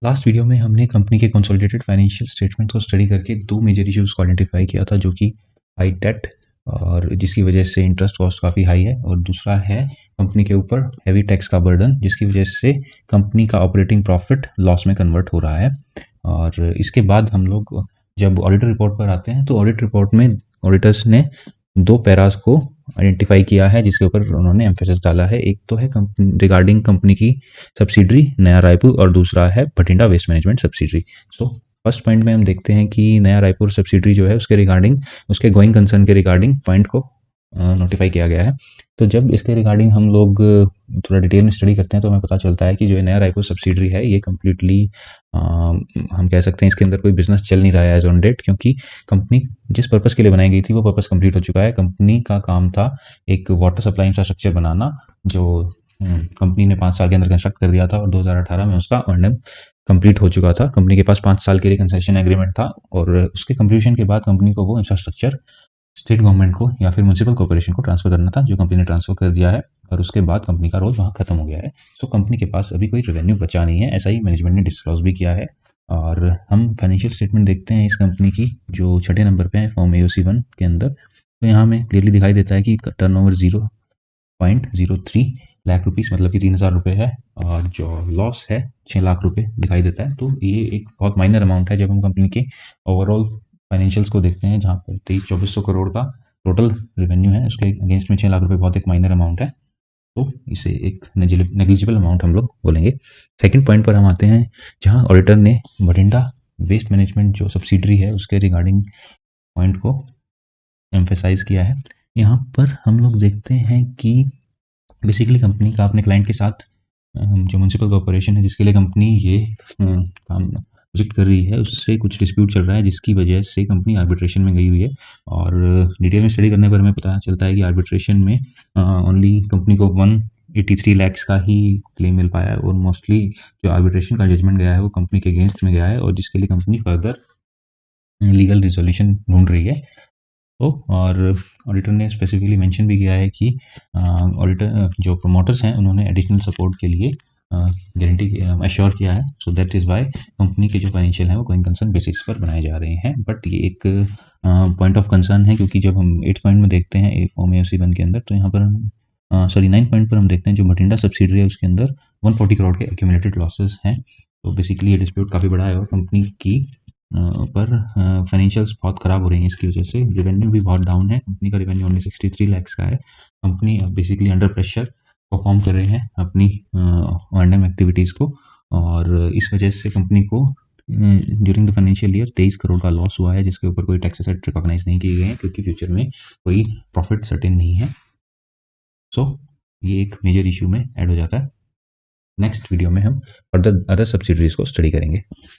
Last video में हमने company के कंसोलिडेटेड फाइनेंशियल स्टेटमेंट को स्टडी करके दो मेजर इश्यूज को आइडेंटिफाई किया था, जो कि हाई डेट और जिसकी वजह से इंटरेस्ट कॉस्ट काफ़ी हाई है, और दूसरा है कंपनी के ऊपर हैवी टैक्स का बर्डन, जिसकी वजह से कंपनी का ऑपरेटिंग प्रॉफिट लॉस में कन्वर्ट हो रहा है। और इसके बाद हम लोग जब ऑडिटर रिपोर्ट पर आते हैं तो ऑडिट रिपोर्ट में ऑडिटर्स ने दो पैराज को आइडेंटिफाई किया है जिसके ऊपर उन्होंने एम्फेसिस डाला है। एक तो है कंपनी रिगार्डिंग कंपनी की सब्सिडरी नया रायपुर, और दूसरा है Bathinda waste management subsidiary. So first point में हम देखते हैं कि नया रायपुर सब्सिडरी जो है उसके रिगार्डिंग उसके गोइंग कंसर्न के रिगार्डिंग पॉइंट को नोटिफाई किया गया है। तो जब इसके रिगार्डिंग हम लोग थोड़ा डिटेल में स्टडी करते हैं तो हमें पता चलता है कि जो नया रायपुर सब्सिडरी है ये कम्प्लीटली हम कह सकते हैं इसके अंदर कोई बिजनेस चल नहीं रहा है एज ऑन डेट, क्योंकि कंपनी जिस पर्पज़ के लिए बनाई गई थी वो पर्पज़ कंप्लीट हो चुका है। कंपनी का काम था एक वाटर सप्लाई इंफ्रास्ट्रक्चर बनाना, जो कंपनी ने 5 साल के अंदर कंस्ट्रक्ट कर दिया था, और 2018 में उसका अर्नम कंप्लीट हो चुका था। कंपनी के पास 5 साल के लिए कंसेशन एग्रीमेंट था, और उसके कंप्लीशन के बाद कंपनी को वो इंफ्रास्ट्रक्चर स्टेट गवर्नमेंट को या फिर म्यूनसिपल कॉर्पोरेशन को ट्रांसफ़र करना था, जो कंपनी ने ट्रांसफ़र कर दिया है, और उसके बाद कंपनी का रोल वहाँ खत्म हो गया है। तो कंपनी के पास अभी कोई रेवेन्यू बचा नहीं है, ऐसा ही मैनेजमेंट ने डिस्क्लोज भी किया है। और हम फाइनेंशियल स्टेटमेंट देखते हैं इस कंपनी की, जो छठे नंबर पे है फॉर्म AOC 1 के अंदर। तो यहाँ हमें क्लियरली दिखाई देता है कि टर्नओवर 0.03 लाख रुपीस, मतलब कि 3,000 रुपये है, और जो लॉस है 6 लाख रुपये दिखाई देता है। तो ये एक बहुत माइनर अमाउंट है जब हम कंपनी के ओवरऑल फाइनेंशियल्स को देखते हैं, जहाँ पर 23-2400 करोड़ का टोटल रेवेन्यू है, उसके अगेंस्ट में 6 लाख रुपये बहुत एक माइनर अमाउंट है। तो इसे एक नेग्लिजिबल अमाउंट हम लोग बोलेंगे। सेकंड पॉइंट पर हम आते हैं, जहाँ ऑडिटर ने भटिंडा वेस्ट मैनेजमेंट जो सब्सिडरी है उसके रिगार्डिंग पॉइंट को एम्फेसाइज किया है। यहाँ पर हम लोग देखते हैं कि बेसिकली कंपनी का अपने क्लाइंट के साथ जो म्यूनसिपल कॉर्पोरेशन है जिसके लिए कंपनी ये काम प्रोजेक्ट कर रही है, उससे कुछ डिस्प्यूट चल रहा है, जिसकी वजह से कंपनी आर्बिट्रेशन में गई हुई है। और डिटेल में स्टडी करने पर हमें पता चलता है कि आर्बिट्रेशन में ओनली कंपनी को 183 लैक्स का ही क्लेम मिल पाया है, और मोस्टली जो आर्बिट्रेशन का जजमेंट गया है वो कंपनी के अगेंस्ट में गया है, और जिसके लिए कंपनी फर्दर लीगल रिजोल्यूशन ढूंढ रही है। तो और ऑडिटर ने स्पेसिफिकली मेंशन भी किया है कि ऑडिटर जो प्रमोटर्स हैं उन्होंने एडिशनल सपोर्ट के लिए गारंटी एश्योर किया है। So that is why company के जो फाइनेंशियल हैं वो गोइंग कंसर्न बेसिस पर बनाए जा रहे हैं। बट ये एक पॉइंट ऑफ कंसर्न है, क्योंकि जब हम 8th पॉइंट में देखते हैं फॉर्म AOC 1 के अंदर, तो यहाँ पर हम 9th पॉइंट पर हम देखते हैं जो भटिंडा सब्सिडरी है उसके अंदर 140 करोड़ के एक्यूमुलेटेड लॉसेस हैं। तो बेसिकली ये डिस्प्यूट काफ़ी बड़ा है, और कंपनी की पर फाइनेंशियल्स बहुत ख़राब हो रही हैं इसकी वजह से। रेवेन्यू भी बहुत डाउन है, कंपनी का रेवेन्यू ओनली 63 लैक्स का है। Company basically under pressure perform कर रहे हैं अपनी अर्नम एक्टिविटीज़ को, और इस वजह से कंपनी को during the financial year 23 crore का लॉस हुआ है, जिसके ऊपर कोई टैक्स एसेट रिकॉग्नाइज नहीं किए गए हैं, क्योंकि फ्यूचर में कोई प्रॉफिट सर्टेन नहीं है। सो ये एक मेजर इशू में ऐड हो जाता है। नेक्स्ट वीडियो में हम फर्दर अदर सब्सिडरीज को स्टडी करेंगे।